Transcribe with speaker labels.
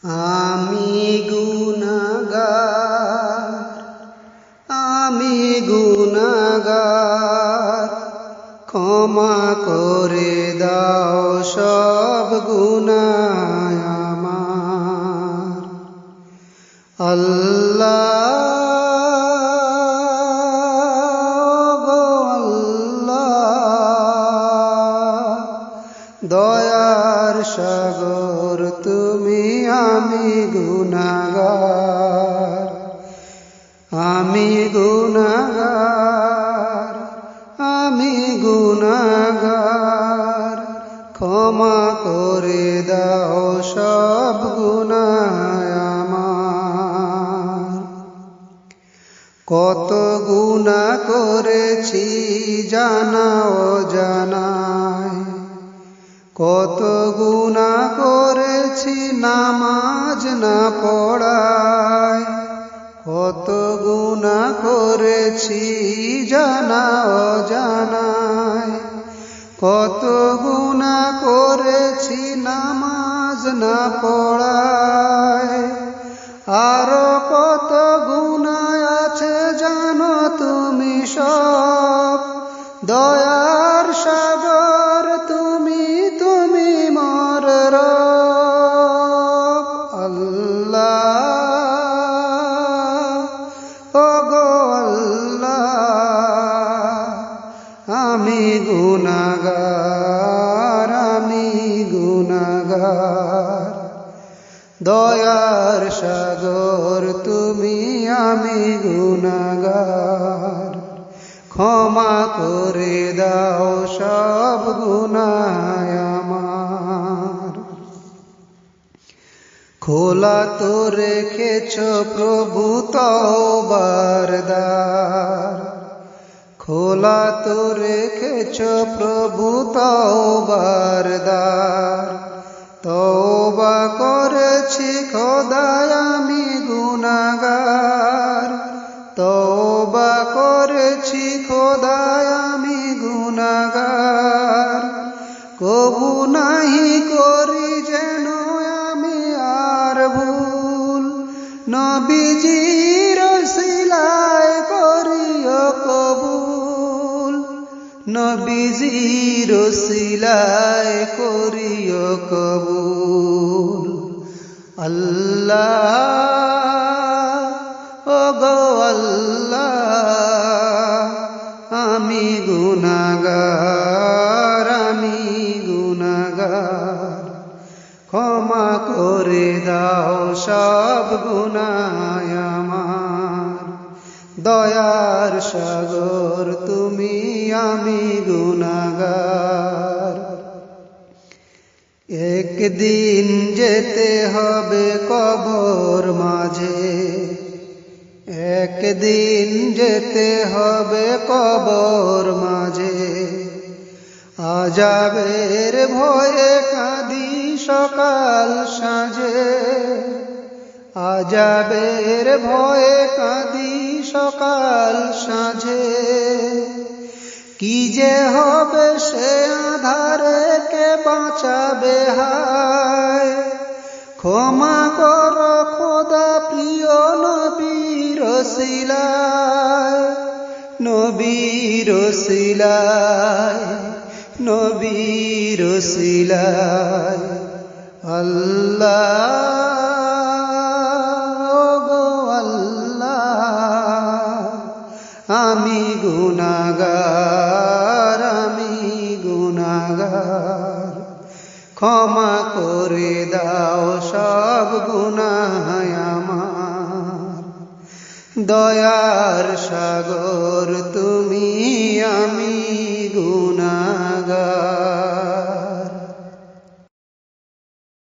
Speaker 1: আমি গুনাহগার, আমি গুনাহগার, ক্ষমা করে দাও সব গুনাহ আমার। আল্লাহ গো আল্লাহ, দয়ার সাগর তুমি, আমি গুনাহগার, আমি গুনাহগার, আমি গুনাহগার, ক্ষমা করে দাও সব গুনাহ আমার। কত গুনাহ করেছি জানা অজানায়, কত গুনাহ করেছি নামাজ না পড়ায়, কত গুনাহ করেছি জানা অজানায়, কত গুনাহ করেছি নামাজ না পড়ায়। আরো কত গুনাহ আছে জানো তুমি সব, দয়ার সাগর তুমি, তুমি মোর রব। আল্লাহ ও গো আল্লাহ, আমি গুনাহগার, আমি গুনাহগার, দয়ার সাগর তুমি, আমি গুনাহগার, ক্ষমা করে দাও সব গুনাহ আমার। খোলা তো রেখেছ প্রভু তওবার দ্বার, খোলা তো রেখেছ প্রভু তওবার দ্বার। তওবা করেছি খোদায় আমি গুনাহগার, তওবা করেছি খোদায় আমি গুনাহগার। কবু নাহি করি যেন আমি আর ভুল, নবীজির ওসিলায় করিও কবুল, নবীজির ওসিলায় করিও কবুল। আল্লাহ ও গো আল্লাহ, আমি গুনাহগার, আমি গুনাহগার, ক্ষমা করে দাও সব গুনাহ আমার। দয়ার সাগর তুমি, আমি গুনাহগার। একদিন যেতে হবে কবর মাঝে, একদিন যেতে হবে কবর মাঝে। আযাবের ভয়ে কাঁদি সকাল সাঁঝে, আযাবের ভয়ে কাঁদি সকাল সাঁঝে। কি যে হবে সে আঁধারে, কে বাঁচাবে হায়। ক্ষমা করো খোদা প্রিয় নবীর ওসিলায়, নবীর ওসিলায়, নবীর ওসিলায়। আল্লাহ গো আল্লাহ, আমি গুনাহগার, আমি গুনাহগার, ক্ষমা করে দাও সব গুনাহ আমার। দয়ার সাগর তুমি, আমি গুনাহগার।